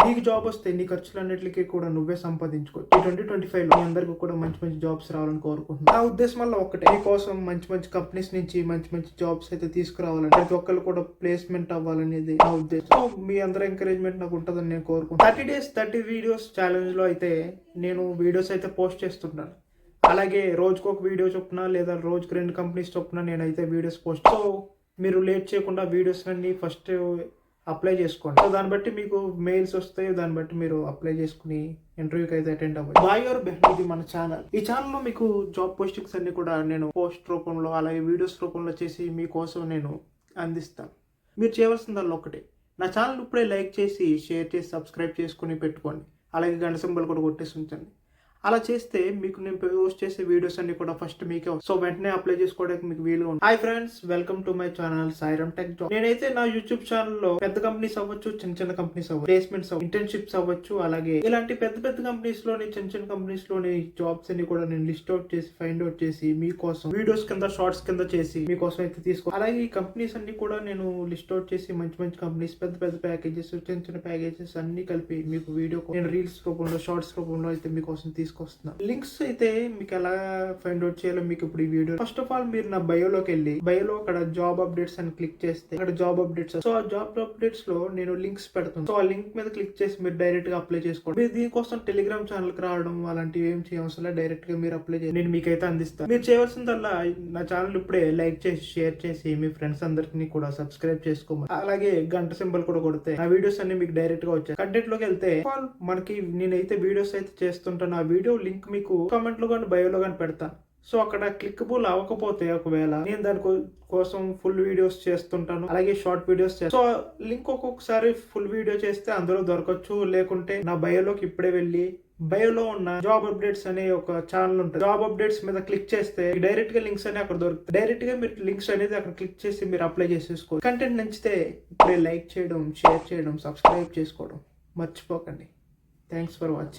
నీకు జాబ్ వస్తే నీ ఖర్చులన్నిటికీ కూడా నువ్వే సంపాదించుకోవచ్చు. ఈ 2025 లో మీ అందరికీ కూడా మంచి మంచి జాబ్స్ రావాలని కోరుకుంటున్నాను. నా ఉద్దేశం వల్ల ఒకటే, మీకోసం మంచి మంచి కంపెనీస్ నుంచి మంచి మంచి జాబ్స్ అయితే తీసుకురావాలని, ప్రతి ఒక్కరు కూడా ప్లేస్మెంట్ అవ్వాలనేది నా ఉద్దేశం. సో మీ అందరి ఎంకరేజ్మెంట్ నాకు ఉంటుందని నేను కోరుకుంటున్నాను. 30 days 30 వీడియోస్ ఛాలెంజ్ లో అయితే నేను వీడియోస్ అయితే పోస్ట్ చేస్తుంటాను. అలాగే రోజుకు ఒక వీడియో చొప్పున లేదా రోజుకు 2 కంపెనీస్ చొప్పున నేనైతే వీడియోస్ పోస్ట్. సో మీరు లేట్ చేయకుండా వీడియోస్ అన్ని ఫస్ట్ అప్లై చేసుకోండి. సో దాన్ని బట్టి మీకు మెయిల్స్ వస్తాయి, దాన్ని బట్టి మీరు అప్లై చేసుకుని ఇంటర్వ్యూకి అయితే అటెండ్ అవ్వండి. బాయ్ ఆర్ బెహన్, ఇది మన ఛానల్. ఈ ఛానల్లో మీకు జాబ్ పోస్టింగ్స్ అన్ని కూడా నేను పోస్ట్ రూపంలో అలాగే వీడియోస్ రూపంలో చేసి మీకోసం నేను అందిస్తాను. మీరు చేయవలసిందల్లా ఒకటే, నా ఛానల్ ఇప్పుడే లైక్ చేసి షేర్ చేసి సబ్స్క్రైబ్ చేసుకుని పెట్టుకోండి. అలాగే గంట సింబల్ కూడా కొట్టేసి ఉంచండి. అలా చేస్తే మీకు నేను పోస్ట్ చేసే వీడియోస్ అన్ని కూడా ఫస్ట్ మీకే, సో వెంటనే అప్లై చేసుకోవడానికి మీకు వీలుగా ఉంటుంది. Hi friends, welcome to my channel Sairam tech job. నేనైతే నా యూట్యూబ్ ఛానల్లో పెద్ద కంపెనీస్ అవ్వచ్చు, చిన్న చిన్న కంపెనీస్ అవ్వచ్చు, ప్లేస్మెంట్స్ అవ్వచ్చు, ఇంటర్న్షిప్స్ అవ్వచ్చు, అలాగే ఇలాంటి పెద్ద పెద్ద కంపెనీస్ లోని చిన్న చిన్న కంపెనీస్ లోని జాబ్స్ అన్ని కూడా నేను లిస్ట్ అవుట్ చేసి ఫైండ్ అవుట్ చేసి మీకోసం వీడియోస్ కింద షార్ట్స్ కింద చేసి మీకోసం అయితే తీసుకో. అలాగే ఈ కంపెనీస్ అన్ని కూడా నేను లిస్ట్ అవుట్ చేసి మంచి మంచి కంపెనీస్, పెద్ద పెద్ద ప్యాకేజెస్, చిన్న చిన్న ప్యాకేజెస్ అన్ని కలిపి మీకు వీడియో నేను రీల్స్ రూపంలో షార్ట్స్ రూపంలో అయితే మీకోసం తీసుకొస్తున్నాను. లింక్స్ అయితే మీకు ఎలా ఫైండ్ అవుట్ చేయాలో మీకు ఇప్పుడు ఈ వీడియో. ఫస్ట్ ఆఫ్ ఆల్ మీరు నా బయోలోకి వెళ్ళి బయోలో అక్కడ జాబ్ అప్డేట్స్ అని క్లిక్ చేస్తే అక్కడ జాబ్ అప్డేట్స్, సో ఆ జాబ్ అప్డేట్స్ లో నేను లింక్స్ పెడతాను. సో ఆ లింక్ మీద క్లిక్ చేసి మీరు డైరెక్ట్ గా అప్లై చేసుకోండి. మీరు దీనికోసం టెలిగ్రామ్ ఛానల్ కి రావడం అలాంటివి ఏం చేయవసరం, డైరెక్ట్ గా మీరు అప్లై చేసి నేను మీకైతే అందిస్తాను. మీరు చేయవలసిందల్లా నా ఛానల్ ఇప్పుడే లైక్ చేసి షేర్ చేసి మీ ఫ్రెండ్స్ అందరికి కూడా సబ్స్క్రైబ్ చేసుకోమని, అలాగే గంట సింబల్ కూడా కొడితే ఆ వీడియోస్ అన్ని మీకు డైరెక్ట్ గా వచ్చాయి. కంటెంట్ లోకి వెళ్తే మనకి నేనైతే వీడియోస్ అయితే చేస్తుంటాను. ఆ వీడియో లింక్ మీకు కామెంట్ లో కానీ బయోలో కానీ పెడతాను. సో అక్కడ క్లిక్కబుల్ అవ్వకపోతే ఒకవేళ నేను దాని కోసం ఫుల్ వీడియోస్ చేస్తుంటాను, అలాగే షార్ట్ వీడియోస్ చేస్తాను. సో లింక్ ఒక్కొక్కసారి ఫుల్ వీడియో చేస్తే అందులో దొరకచ్చు, లేకుంటే నా బయోలోకి ఇప్పుడే వెళ్ళి బయోలో ఉన్న జాబ్ అప్డేట్స్ అనే ఒక ఛానల్ ఉంటుంది. జాబ్ అప్డేట్స్ మీద క్లిక్ చేస్తే డైరెక్ట్ గా లింక్స్ అనేవి అక్కడ దొరుకుతాయి. డైరెక్ట్ గా మీరు లింక్స్ అనేది అక్కడ క్లిక్ చేసి మీరు అప్లై చేసేసుకోవచ్చు. కంటెంట్ నచ్చితే ఇప్పుడే లైక్ చేయడం, షేర్ చేయడం, సబ్స్క్రైబ్ చేసుకోవడం మర్చిపోకండి. Thanks for watching.